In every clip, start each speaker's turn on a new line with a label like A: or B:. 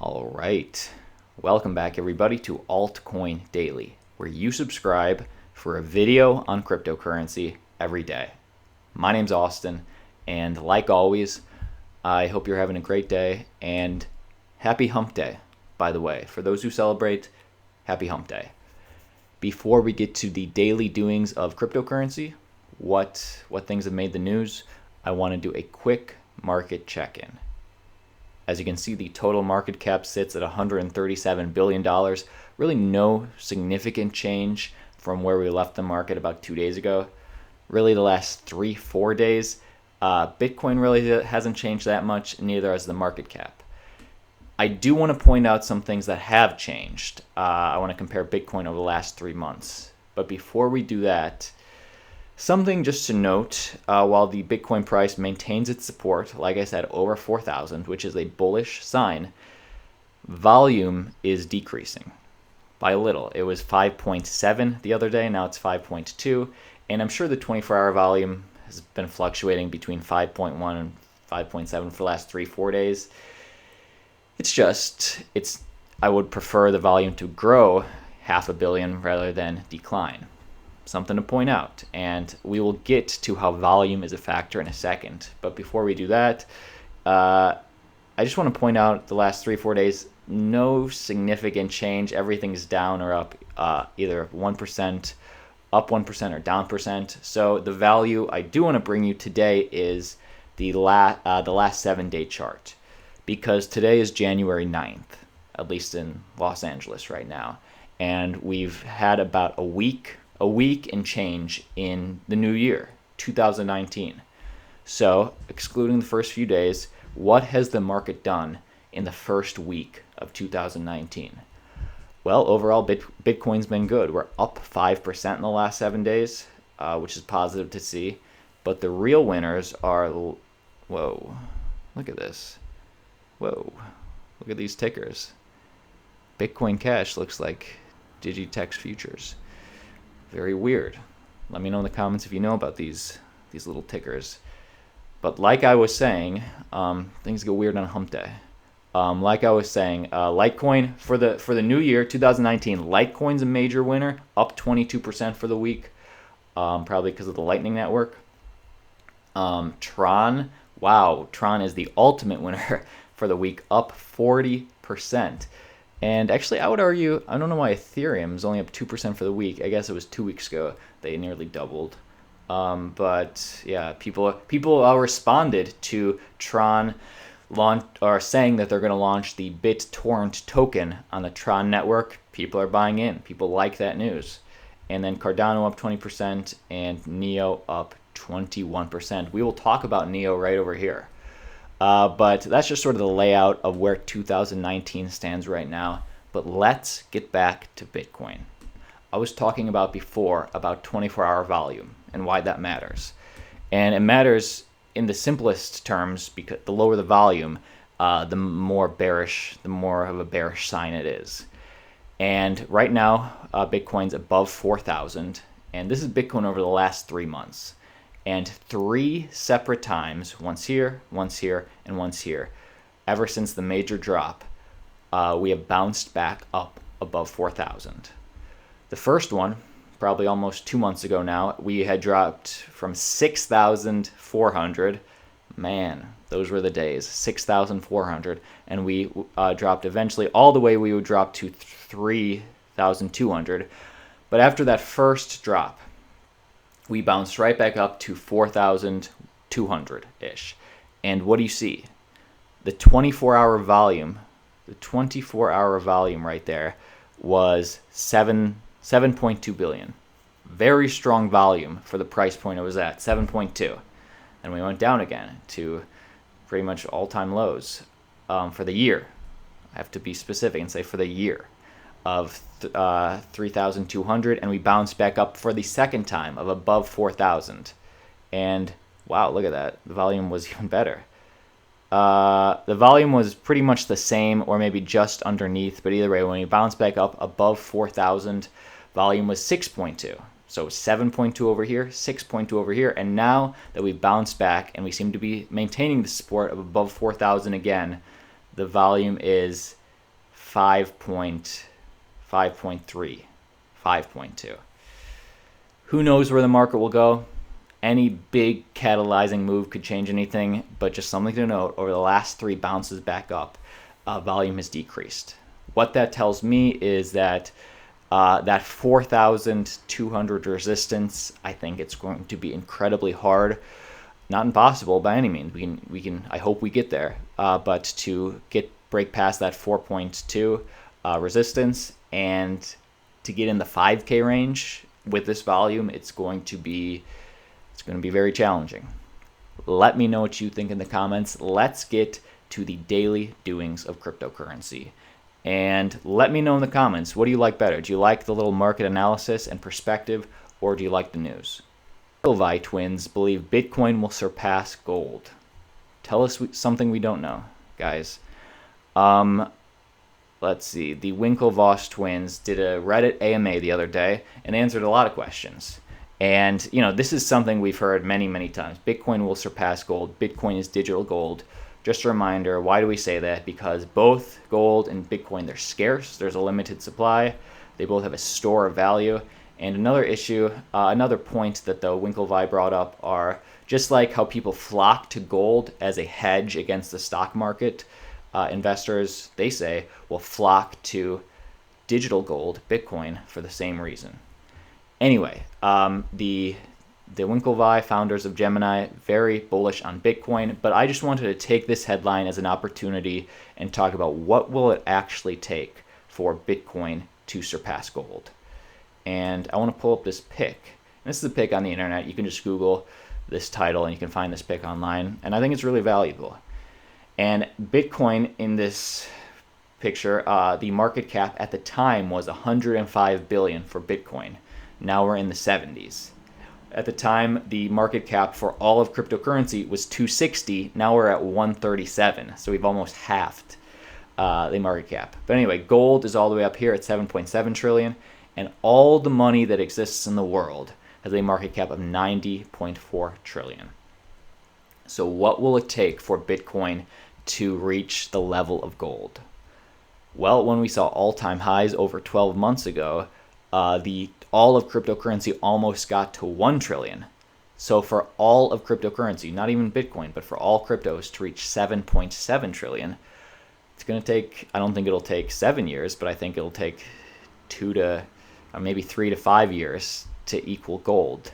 A: All right. Welcome back, everybody, to Altcoin Daily, where you subscribe for a video on cryptocurrency every day. My name's Austin, and like always, I hope you're having a great day, and happy hump day, by the way. For those who celebrate, happy hump day. Before we get to the daily doings of cryptocurrency, what things have made the news, I want to do a quick market check-in. As you can see, the total market cap sits at $137 billion. Really no significant change from where we left the market about 2 days ago. Really the last 3-4 days, Bitcoin really hasn't changed that much, neither has the market cap. I do want to point out some things that have changed. I want to compare Bitcoin over the last 3 months. But before we do that, something just to note, while the Bitcoin price maintains its support, like I said, over 4,000, which is a bullish sign, volume is decreasing by a little. It was 5.7 the other day, now it's 5.2, and I'm sure the 24-hour volume has been fluctuating between 5.1 and 5.7 for the last 3-4 days. I would prefer the volume to grow 500 million rather than decline. Something to point out, and we will get to how volume is a factor in a second. But before we do that, I just want to point out the last 3-4 days, no significant change. Everything's down or up, either 1%, up 1% or down percent. So the value I do want to bring you today is the last 7-day chart, because today is January 9th, at least in Los Angeles right now, and we've had about a week and change in the new year, 2019. So, excluding the first few days, what has the market done in the first week of 2019? Well, overall, Bitcoin's been good. We're up 5% in the last 7 days, which is positive to see. But the real winners are, whoa, look at this. Whoa, look at these tickers. Bitcoin Cash looks like Digitex futures. Very weird. Let me know in the comments if you know about these little tickers. But like I was saying, things get weird on hump day. Like I was saying, Litecoin for the new year, 2019, Litecoin's a major winner, up 22% for the week, probably because of the Lightning Network. Tron, wow, Tron is the ultimate winner for the week, up 40%. And actually, I would argue, I don't know why Ethereum is only up 2% for the week. I guess it was 2 weeks ago. They nearly doubled. But yeah, people responded to Tron saying that they're going to launch the BitTorrent token on the Tron network. People are buying in. People like that news. And then Cardano up 20% and Neo up 21%. We will talk about Neo right over here. But that's just sort of the layout of where 2019 stands right now. But let's get back to Bitcoin. I was talking about before about 24-hour volume and why that matters. And it matters in the simplest terms because the lower the volume, the more of a bearish sign it is. And right now, Bitcoin's above 4,000. And this is Bitcoin over the last 3 months. And 3 separate times, once here, and once here, ever since the major drop, we have bounced back up above 4,000. The first one, probably almost 2 months ago now, we had dropped from 6,400. Man, those were the days, 6,400. And we dropped eventually all the way we would drop to 3,200. But after that first drop, we bounced right back up to 4,200-ish. And what do you see? The 24-hour volume right there was 7.2 billion. Very strong volume for the price point it was at, 7.2. And we went down again to pretty much all-time lows for the year. I have to be specific and say for the year of 3,200, and we bounced back up for the second time of above 4,000. And wow, look at that. The volume was even better. The volume was pretty much the same or maybe just underneath, but either way, when we bounced back up above 4,000, volume was 6.2. So 7.2 over here, 6.2 over here, and now that we've bounced back and we seem to be maintaining the support of above 4,000 again, the volume is 5.3, 5.2. Who knows where the market will go? Any big catalyzing move could change anything, but just something to note, over the last 3 bounces back up, volume has decreased. What that tells me is that that 4,200 resistance, I think it's going to be incredibly hard. Not impossible by any means. We can. I hope we get there. But to break past that 4.2 resistance and to get in the 5K range with this volume, it's going to be very challenging. Let me know what you think in the comments. Let's get to the daily doings of cryptocurrency. And let me know in the comments, what do you like better? Do you like the little market analysis and perspective, or do you like the news? Winklevoss twins believe Bitcoin will surpass gold. Tell us something we don't know, guys. Let's see. The Winklevoss twins did a Reddit AMA the other day and answered a lot of questions. And, this is something we've heard many, many times. Bitcoin will surpass gold. Bitcoin is digital gold. Just a reminder, why do we say that? Because both gold and Bitcoin, they're scarce. There's a limited supply. They both have a store of value. And another issue, another point that the Winklevoss brought up are just like how people flock to gold as a hedge against the stock market, investors, they say, will flock to digital gold, Bitcoin, for the same reason. Anyway, the Winklevoss, founders of Gemini, very bullish on Bitcoin, but I just wanted to take this headline as an opportunity and talk about what will it actually take for Bitcoin to surpass gold. And I want to pull up this pic. And this is a pic on the internet. You can just Google this title and you can find this pic online. And I think it's really valuable. And Bitcoin in this picture, the market cap at the time was 105 billion for Bitcoin. Now we're in the 70s. At the time, the market cap for all of cryptocurrency was 260. Now we're at 137. So we've almost halved the market cap. But anyway, gold is all the way up here at 7.7 trillion. And all the money that exists in the world has a market cap of 90.4 trillion. So what will it take for Bitcoin to reach the level of gold? Well, when we saw all-time highs over 12 months ago, all of cryptocurrency almost got to 1 trillion. So for all of cryptocurrency, not even Bitcoin, but for all cryptos to reach 7.7 trillion, it's going to take, I don't think it'll take 7 years, but I think it'll take 2 to maybe 3 to 5 years to equal gold.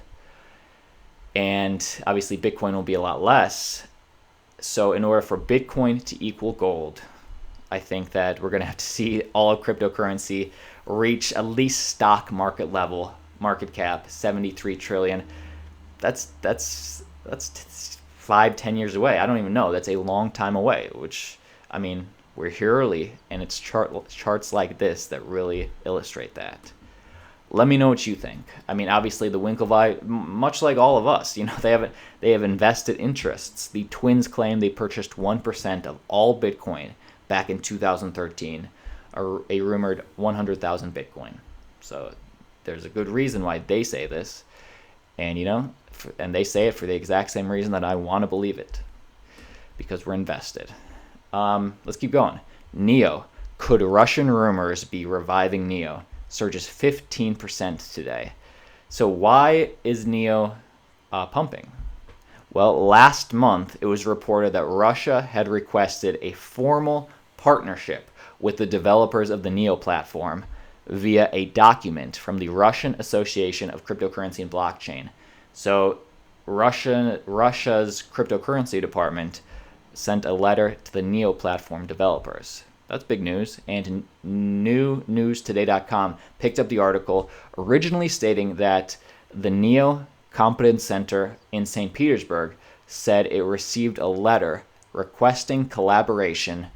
A: And obviously Bitcoin will be a lot less. So in order for Bitcoin to equal gold, I think that we're going to have to see all of cryptocurrency reach at least stock market level, market cap, 73 trillion. That's 5-10 years away. I don't even know. That's a long time away, which, we're here early, and it's charts like this that really illustrate that. Let me know what you think. Obviously the Winklevoss, much like all of us, they have invested interests. The twins claim they purchased 1% of all Bitcoin back in 2013, a rumored 100,000 Bitcoin. So there's a good reason why they say this, and and they say it for the exact same reason that I want to believe it, because we're invested. Let's keep going. NEO. Could Russian rumors be reviving NEO? Surges 15% today. So why is NEO pumping? Well, last month it was reported that Russia had requested a formal partnership with the developers of the NEO platform via a document from the Russian Association of Cryptocurrency and Blockchain. So Russia's cryptocurrency department sent a letter to the NEO platform developers. That's big news. And newstoday.com picked up the article, originally stating that the NEO Competence Center in St. Petersburg said it received a letter requesting collaboration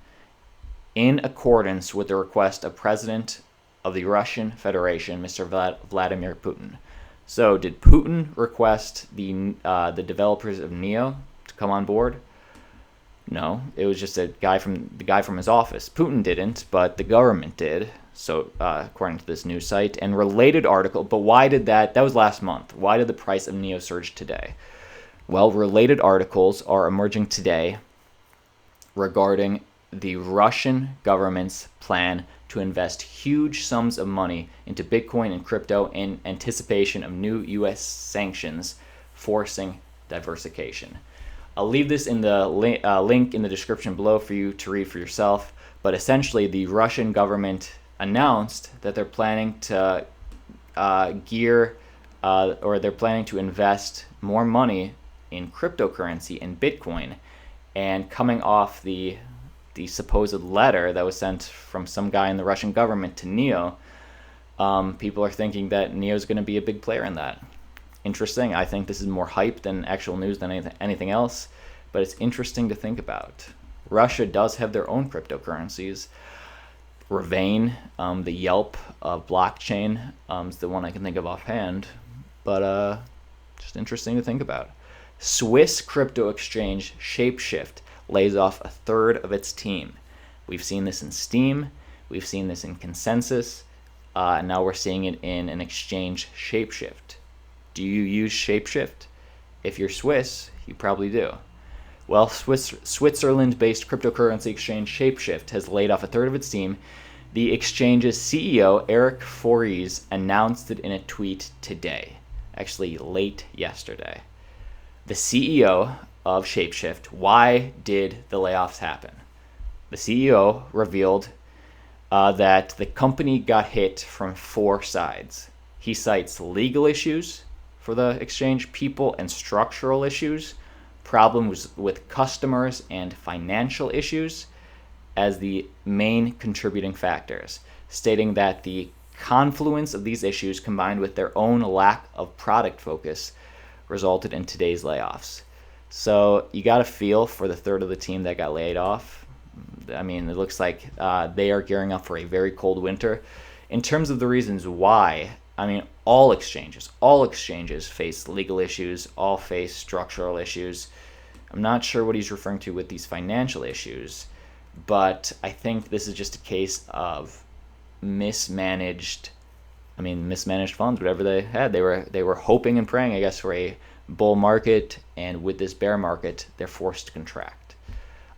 A: in accordance with the request of President of the Russian Federation, Mr. Vladimir Putin. So did Putin request the developers of NEO to come on board? No, it was just the guy from his office. Putin didn't, but the government did. So according to this news site and related article. But why did that was last month. Why did the price of NEO surge today? Well, related articles are emerging today regarding the Russian government's plan to invest huge sums of money into Bitcoin and crypto in anticipation of new U.S. sanctions forcing diversification. I'll leave this in the link in the description below for you to read for yourself. But essentially, the Russian government announced that they're planning to they're planning to invest more money in cryptocurrency and Bitcoin. And coming off the supposed letter that was sent from some guy in the Russian government to Neo, people are thinking that Neo is going to be a big player in that. Interesting. I think this is more hype than actual news than anything else, but it's interesting to think about. Russia does have their own cryptocurrencies. Ravane, the Yelp blockchain, is the one I can think of offhand, but just interesting to think about. Swiss crypto exchange ShapeShift lays off a third of its team. We've seen this in Steam, we've seen this in Consensus, and now we're seeing it in an exchange, ShapeShift. Do you use ShapeShift? If you're Swiss, you probably do. Well, Switzerland-based cryptocurrency exchange ShapeShift has laid off a third of its team. The exchange's CEO, Eric Forries, announced it in a tweet today, actually late yesterday. The CEO of ShapeShift, why did the layoffs happen? The CEO revealed that the company got hit from 4 sides. He cites legal issues for the exchange, people and structural issues, problems with customers, and financial issues as the main contributing factors, stating that the confluence of these issues combined with their own lack of product focus resulted in today's layoffs. So you got a feel for the third of the team that got laid off. I mean, it looks like they are gearing up for a very cold winter. In terms of the reasons why, I mean, all exchanges face legal issues, all face structural issues. I'm not sure what he's referring to with these financial issues, but I think this is just a case of mismanaged funds, whatever they had. They were hoping and praying, I guess, for a bull market, and with this bear market, they're forced to contract.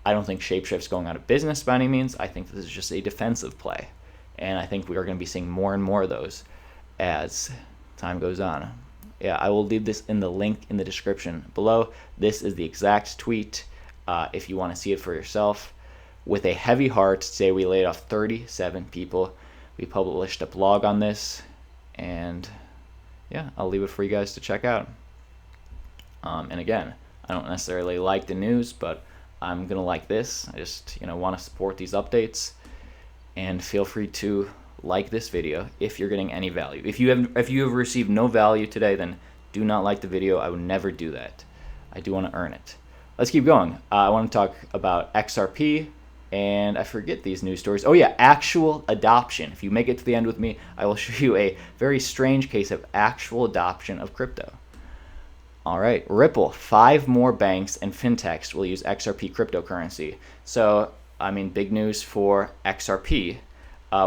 A: I don't think ShapeShift's going out of business by any means. I think this is just a defensive play, and I think we are going to be seeing more and more of those as time goes on. Yeah, I will leave this in the link in the description below. This is the exact tweet if you want to see it for yourself. With a heavy heart, today we laid off 37 people. We published a blog on this, and yeah, I'll leave it for you guys to check out. And again, I don't necessarily like the news, but I'm gonna like this. I just want to support these updates, and feel free to like this video if you're getting any value. If you have received no value today, then do not like the video. I would never do that. I do want to earn it. Let's keep going. I want to talk about XRP, and I forget these news stories. Oh yeah, actual adoption. If you make it to the end with me, I will show you a very strange case of actual adoption of crypto. All right, Ripple, 5 more banks and Fintechs will use XRP cryptocurrency. So, I mean, big news for XRP.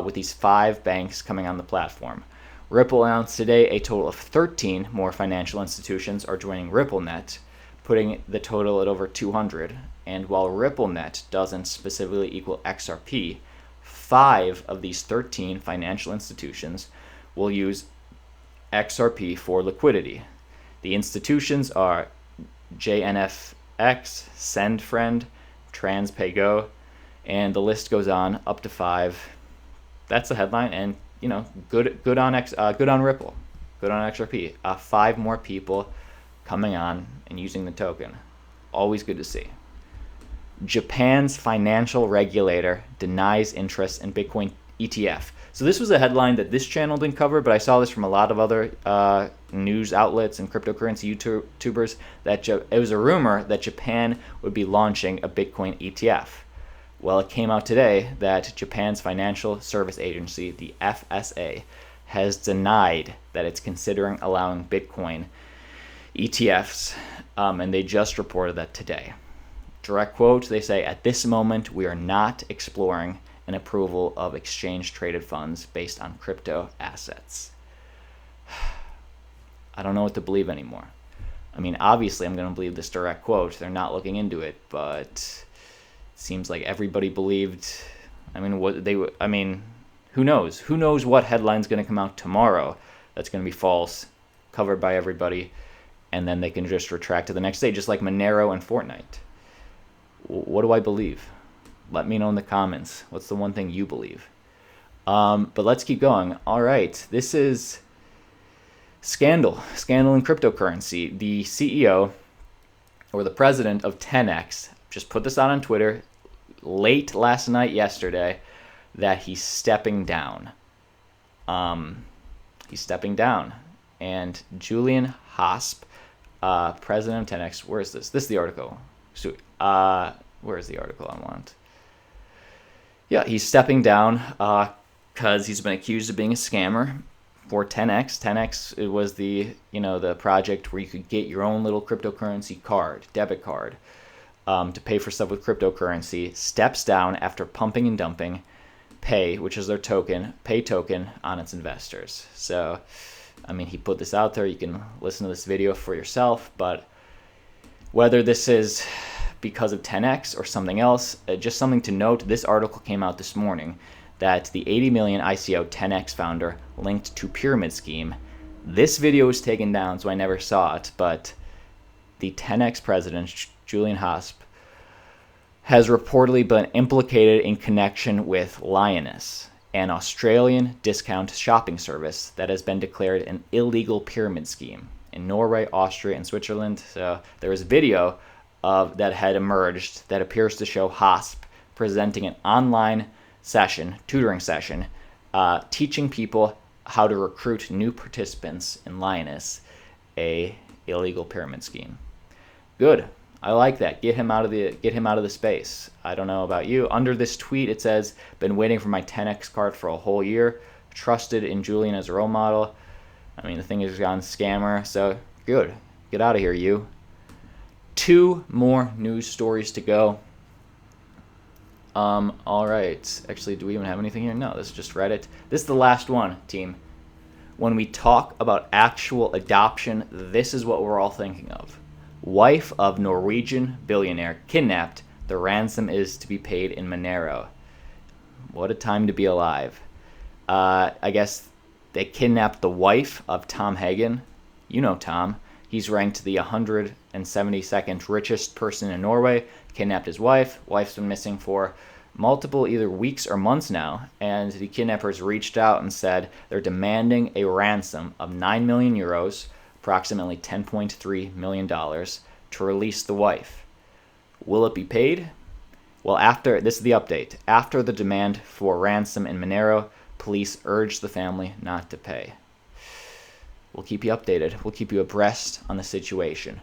A: With these 5 banks coming on the platform. Ripple announced today a total of 13 more financial institutions are joining RippleNet, putting the total at over 200. And while RippleNet doesn't specifically equal XRP, 5 of these 13 financial institutions will use XRP for liquidity. The institutions are JNFX, SendFriend, TransPayGo, and the list goes on up to 5. That's the headline, and good on Ripple, good on XRP. 5 more people coming on and using the token. Always good to see. Japan's financial regulator denies interest in Bitcoin ETF. So this was a headline that this channel didn't cover, but I saw this from a lot of other news outlets and cryptocurrency YouTubers that it was a rumor that Japan would be launching a Bitcoin ETF. Well, it came out today that Japan's Financial Service Agency, the FSA, has denied that it's considering allowing Bitcoin ETFs, and they just reported that today. Direct quote, they say, "At this moment, we are not exploring an approval of exchange-traded funds based on crypto assets." I don't know what to believe anymore. I mean, obviously, I'm going to believe this direct quote. They're not looking into it, but seems like everybody believed. I mean, who knows? Who knows what headline's going to come out tomorrow that's going to be false, covered by everybody, and then they can just retract to the next day, just like Monero and Fortnite. What do I believe? Let me know in the comments. What's the one thing you believe? But let's keep going. All right, this is scandal in cryptocurrency. The CEO or the president of TenX just put this out on Twitter late last night, yesterday, that he's stepping down. He's stepping down. And Julian Hosp, president of TenX, where is this? This is the article. Where is the article I want? Yeah, he's stepping down because he's been accused of being a scammer for TenX. TenX, it was the project where you could get your own little cryptocurrency card, debit card, to pay for stuff with cryptocurrency. Steps down after pumping and dumping pay, which is their pay token on its investors. So, I mean, he put this out there. You can listen to this video for yourself, but whether this is because of TenX or something else, just something to note, this article came out this morning that the 80 million ICO TenX founder linked to pyramid scheme. This video was taken down, so I never saw it, but the TenX president, Julian Hosp, has reportedly been implicated in connection with Lioness, an Australian discount shopping service that has been declared an illegal pyramid scheme in Norway, Austria, and Switzerland. So there was a video that had emerged that appears to show Hosp presenting an online tutoring session, teaching people how to recruit new participants in Lioness, a illegal pyramid scheme. Good. I like that. Get him out of the space. I don't know about you. Under this tweet, it says, "Been waiting for my TenX card for a whole year. Trusted in Julian as a role model." I mean, the thing has gone scammer. So good. Get out of here, you. 2 more news stories to go. All right. Actually, do we even have anything here? No, this is just Reddit. This is the last one, team. When we talk about actual adoption, this is what we're all thinking of. Wife of Norwegian billionaire kidnapped. The ransom is to be paid in monero. What a time to be alive. I guess they kidnapped the wife of Tom Hagen. You know Tom. He's ranked the 172nd richest person in Norway. Kidnapped his wife. Wife's been missing for multiple either weeks or months now, and the kidnappers reached out and said they're demanding a ransom of 9 million euros, approximately $10.3 million, to release the wife. Will it be paid? Well, this is the update. After the demand for ransom in Monero, police urged the family not to pay. We'll keep you updated. We'll keep you abreast on the situation.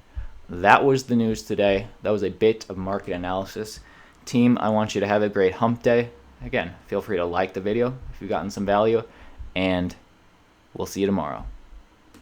A: That was the news today. That was a bit of market analysis. Team, I want you to have a great hump day. Again, feel free to like the video if you've gotten some value, and we'll see you tomorrow.